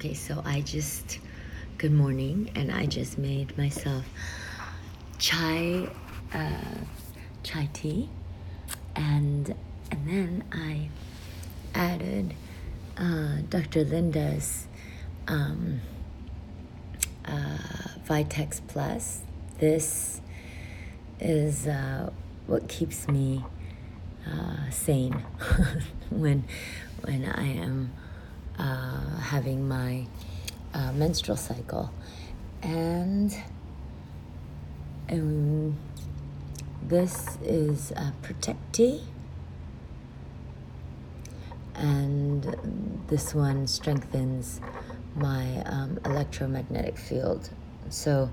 Okay, so good morning, and I just made myself chai, chai tea, and then I added Dr. Linda's Vitex Plus. This is what keeps me sane when I am having my menstrual cycle, and this is Protect Tea, and this one strengthens my electromagnetic field. So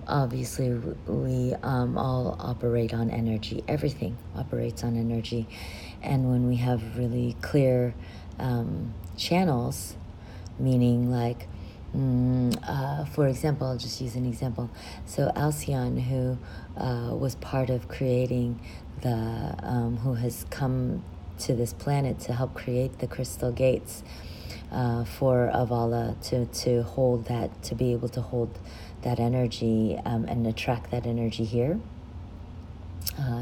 obviously we all operate on energy. Everything operates on energy, and when we have really clear channels, meaning like for example, I'll just use an example. So Alcyon, who was part of creating who has come to this planet to help create the crystal gates for Avala to hold that, to be able to hold that energy and attract that energy here.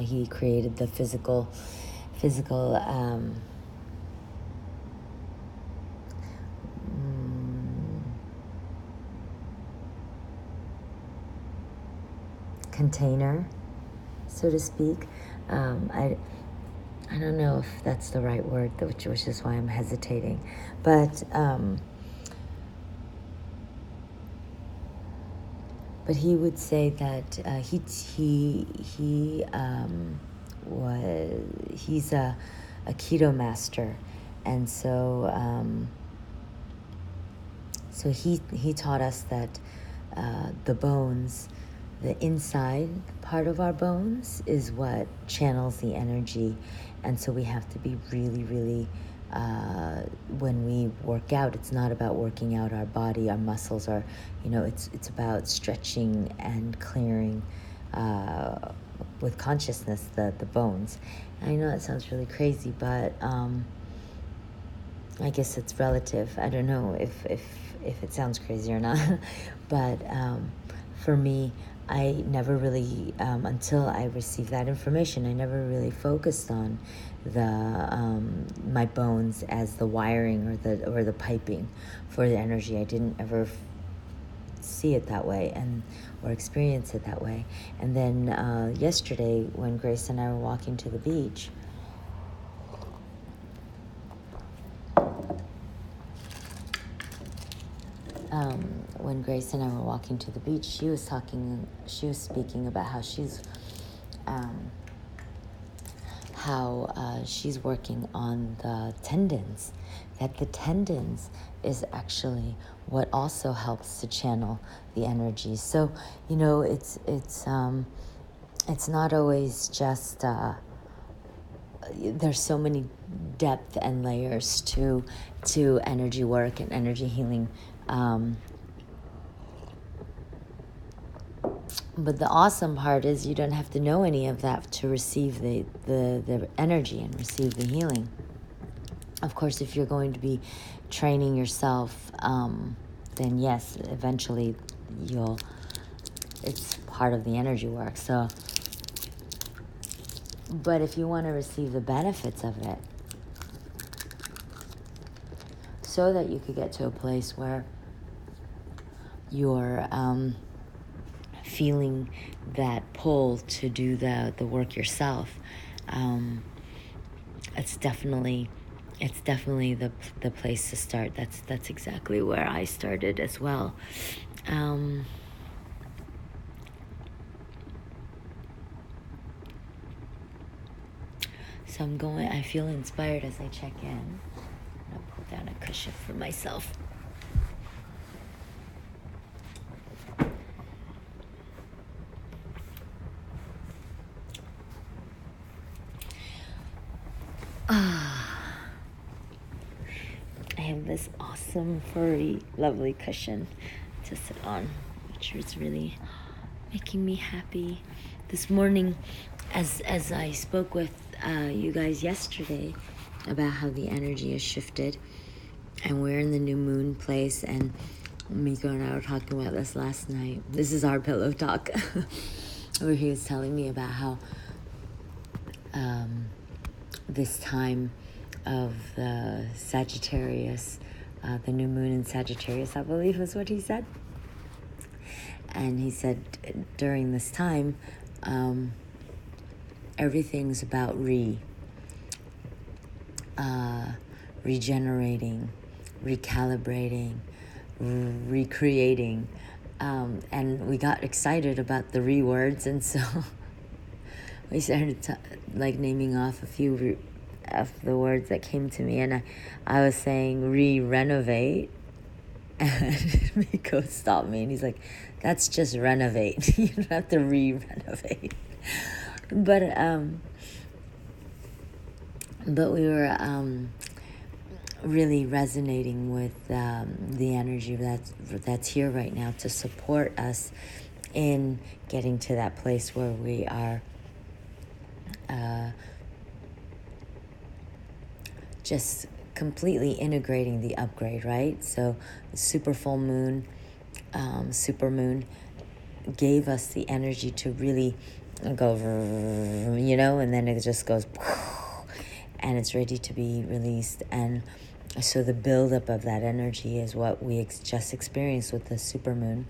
He created the physical container, so to speak. I don't know if that's the right word, which is why I'm hesitating. But he would say that he's a keto master, and so he taught us that the bones, the inside part of our bones, is what channels the energy. And so we have to be really, really, when we work out, it's not about working out our body, our muscles are, it's about stretching and clearing with consciousness the bones. And I know that sounds really crazy, but I guess it's relative. I don't know if it sounds crazy or not. But for me, I never really, until I received that information, I never really focused on my bones as the wiring or the piping for the energy. I didn't ever see it that way or experience it that way. And then yesterday, when Grace and I were walking to the beach, she was speaking about how she's working on the tendons, that the tendons is actually what also helps to channel the energy. So, it's not always just, there's so many depth and layers to energy work and energy healing. But the awesome part is you don't have to know any of that to receive the energy and receive the healing. Of course, if you're going to be training yourself, then yes, eventually it's part of the energy work. So, but if you want to receive the benefits of it, so that you could get to a place where you're feeling that pull to do the work yourself, it's definitely the place to start. That's exactly where I started as well. So I feel inspired as I check in. I'll put down a cushion for myself. I have this awesome, furry, lovely cushion to sit on, which is really making me happy. This morning, as I spoke with you guys yesterday about how the energy has shifted, And we're in the new moon place, and Miko and I were talking about this last night. This is our pillow talk, where he was telling me about how this time of the Sagittarius, the new moon in Sagittarius, I believe is what he said. And he said during this time, everything's about regenerating, recalibrating, recreating. And we got excited about the words, and so we started naming off a few of the words that came to me, and I was saying renovate, and Miko stopped me, and he's like, "That's just renovate. You don't have to renovate." But we were really resonating with the energy that's here right now to support us in getting to that place where we are just completely integrating the upgrade, right? So the super full moon, super moon gave us the energy to really go, and then it just goes, and it's ready to be released. And so the buildup of that energy is what we just experienced with the super moon.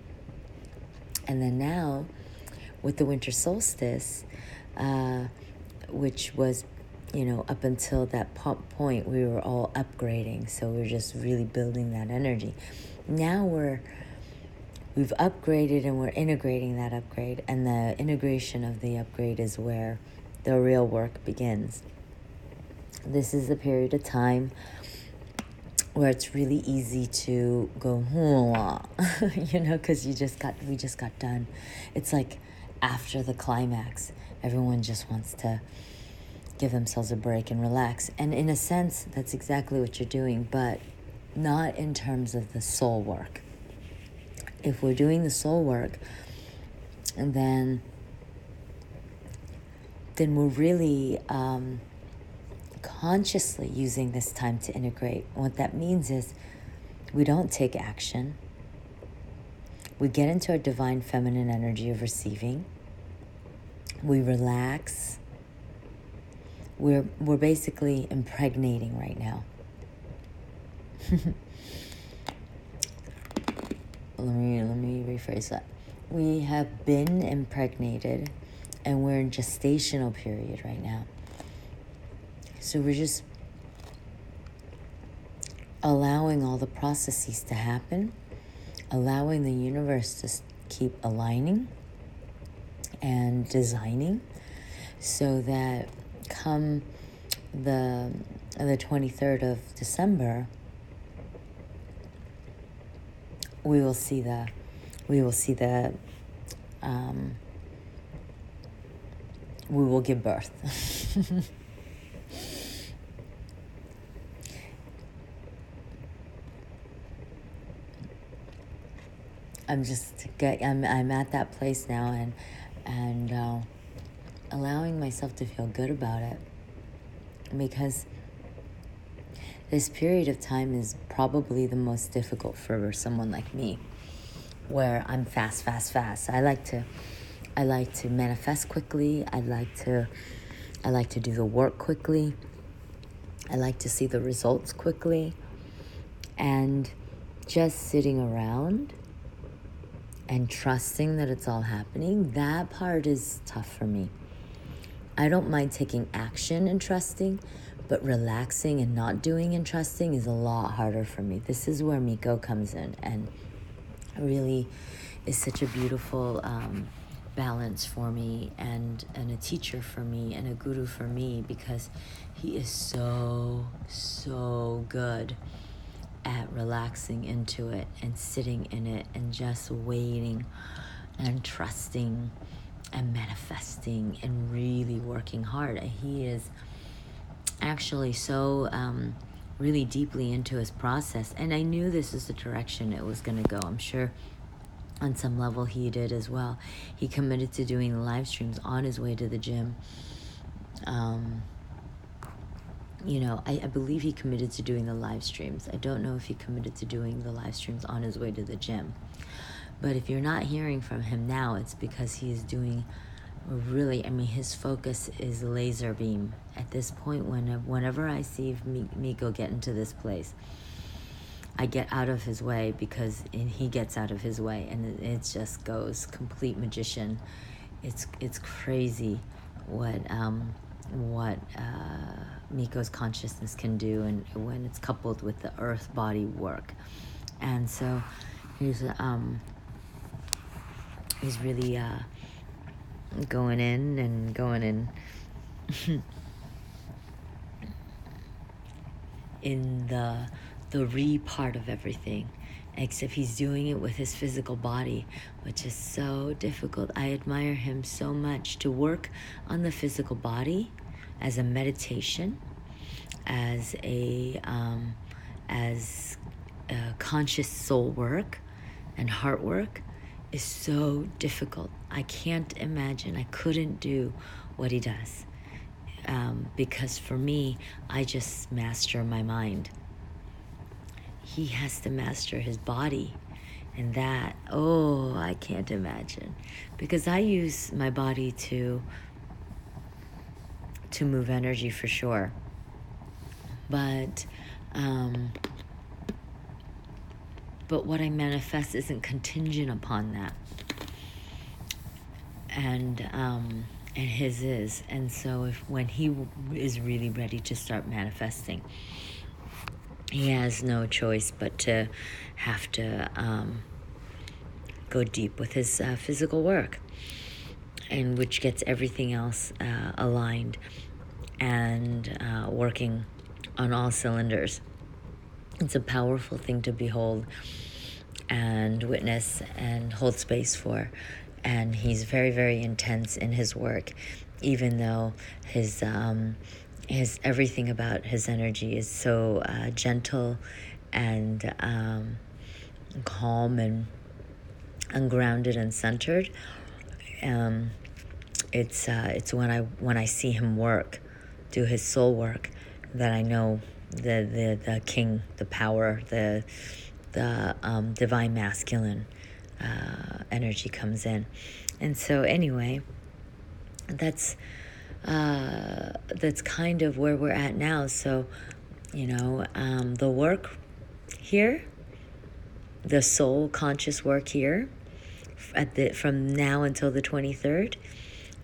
And then now, with the winter solstice, which was, up until that point, we were all upgrading. So we're just really building that energy. Now we've upgraded and we're integrating that upgrade. And the integration of the upgrade is where the real work begins. This is a period of time where it's really easy to go, because we just got done. It's like after the climax, everyone just wants to give themselves a break and relax. And in a sense, that's exactly what you're doing, but not in terms of the soul work. If we're doing the soul work, then we're really consciously using this time to integrate. What that means is we don't take action. We get into our divine feminine energy of receiving. We relax. We're basically impregnating right now. Let me rephrase that. We have been impregnated, and we're in gestational period right now. So we're just allowing all the processes to happen, allowing the universe to keep aligning and designing, so that come the 23rd of December, we will see the we will give birth. I'm at that place now, and allowing myself to feel good about it, because this period of time is probably the most difficult for someone like me, where I'm fast. I like to manifest quickly. I like to do the work quickly. I like to see the results quickly. And just sitting around and trusting that it's all happening, that part is tough for me. I don't mind taking action and trusting, but relaxing and not doing and trusting is a lot harder for me. This is where Miko comes in and really is such a beautiful balance for me, and a teacher for me, and a guru for me, because he is so good at relaxing into it and sitting in it and just waiting and trusting and manifesting and really working hard. He is actually so really deeply into his process, and I knew this is the direction it was going to go. I'm sure on some level he did as well. He committed to doing the live streams on his way to the gym, I believe he committed to doing the live streams. I don't know if he committed to doing the live streams on his way to the gym. But if you're not hearing from him now, it's because he is doing really, his focus is laser beam. At this point, whenever I see Miko get into this place, I get out of his way because he gets out of his way, and it just goes complete magician. It's crazy what Miko's consciousness can do, and when it's coupled with the earth body work. And so he's really going in in the re part of everything, except he's doing it with his physical body, which is so difficult. I admire him so much to work on the physical body as a meditation, as a conscious soul work and heart work is so difficult. I can't imagine. I couldn't do what he does, because for me, I just master my mind. He has to master his body, and that, I can't imagine, because I use my body to move energy for sure, but what I manifest isn't contingent upon that, and his is. And so when he is really ready to start manifesting, he has no choice but to have to go deep with his physical work, and which gets everything else aligned and working on all cylinders. It's a powerful thing to behold and witness and hold space for. And he's very, very intense in his work, even though his everything about his energy is so gentle and calm and ungrounded and centered. It's when I see him work, do his soul work, that I know the king, the power, the divine masculine energy comes in. And so anyway, that's kind of where we're at now. So the work here, the soul conscious work here from now until the 23rd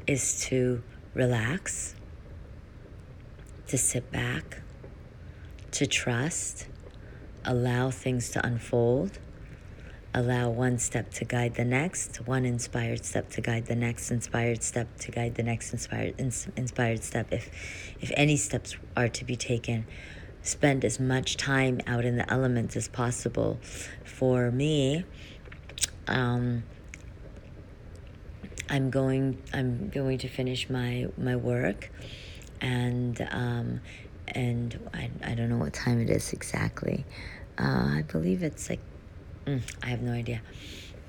is to relax, to sit back, to trust, allow things to unfold, allow one step to guide the next, one inspired step to guide the next inspired step to guide the next inspired step. If any steps are to be taken, spend as much time out in the elements as possible. For me, I'm going to finish my work, and I don't know what time it is exactly. I believe it's like I have no idea.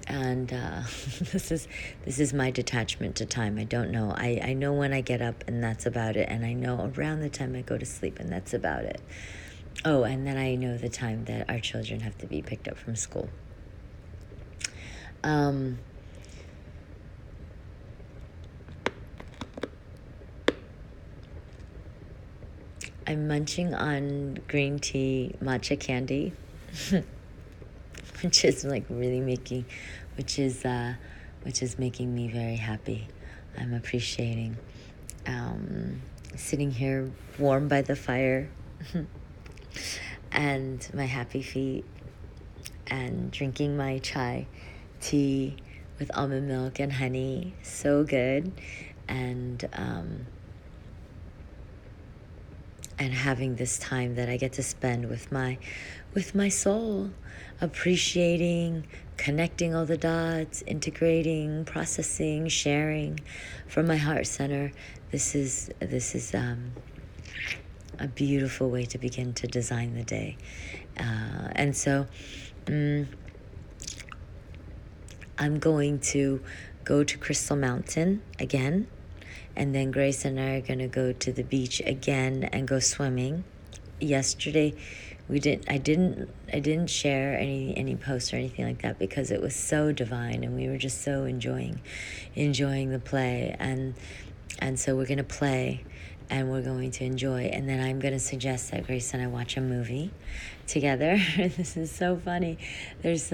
And this is my detachment to time. I don't know. I know when I get up, and that's about it. And I know around the time I go to sleep, and that's about it. Oh, and then I know the time that our children have to be picked up from school. I'm munching on green tea matcha candy, which is really which is making me very happy. I'm appreciating sitting here warm by the fire and my happy feet, and drinking my chai tea with almond milk and honey. So good. And having this time that I get to spend with my soul, appreciating, connecting all the dots, integrating, processing, sharing from my heart center. This is a beautiful way to begin to design the day. And so I'm going to go to Crystal Mountain again And then Grace and I are going to go to the beach again and go swimming. Yesterday, I didn't share any posts or anything like that because it was so divine and we were just so enjoying the play. And so we're going to play and we're going to enjoy. And then I'm going to suggest that Grace and I watch a movie together. This is so funny. There's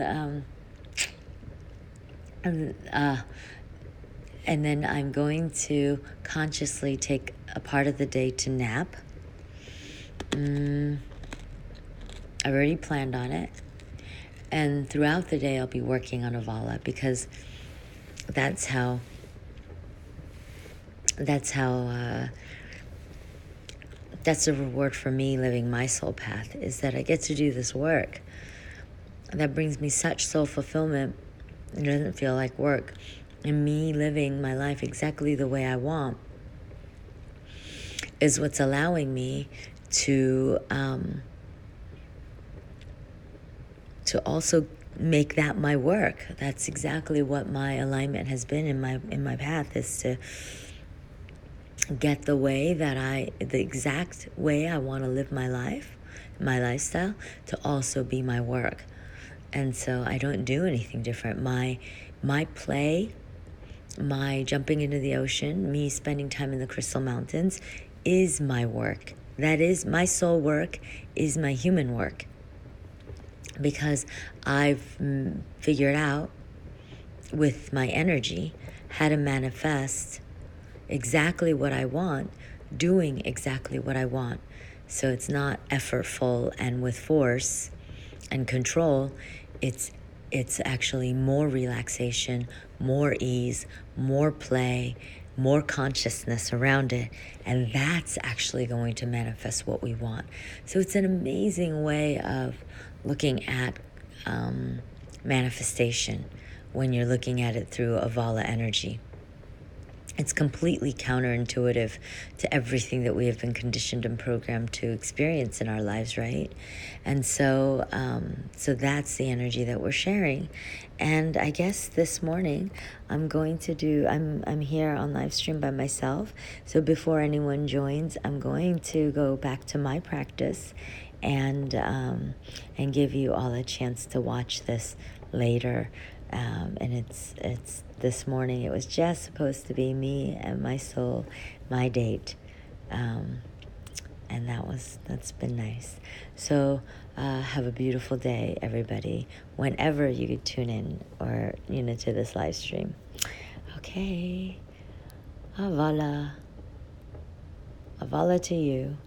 and then I'm going to consciously take a part of the day to nap. I already planned on it. And throughout the day, I'll be working on Avala because that's how that's a reward for me living my soul path, is that I get to do this work. That brings me such soul fulfillment. It doesn't feel like work. And me living my life exactly the way I want is what's allowing me to also make that my work. That's exactly what my alignment has been in my path, is to get the exact way I want to live my life, my lifestyle, to also be my work. And so I don't do anything different. My play, my jumping into the ocean, me spending time in the Crystal Mountains is my work. That is my soul work, is my human work. Because I've figured out with my energy how to manifest exactly what I want, doing exactly what I want. So it's not effortful and with force and control. It's actually more relaxation, more ease, more play, more consciousness around it. And that's actually going to manifest what we want. So it's an amazing way of looking at manifestation when you're looking at it through Avala energy. It's completely counterintuitive to everything that we have been conditioned and programmed to experience in our lives, right? And so that's the energy that we're sharing. And I guess this morning I'm here on live stream by myself. So before anyone joins, I'm going to go back to my practice and give you all a chance to watch this later. And it's this morning. It was just supposed to be me and my soul, my date, and that's been nice. So have a beautiful day, everybody. Whenever you could tune in or to this live stream. Okay, Avala to you.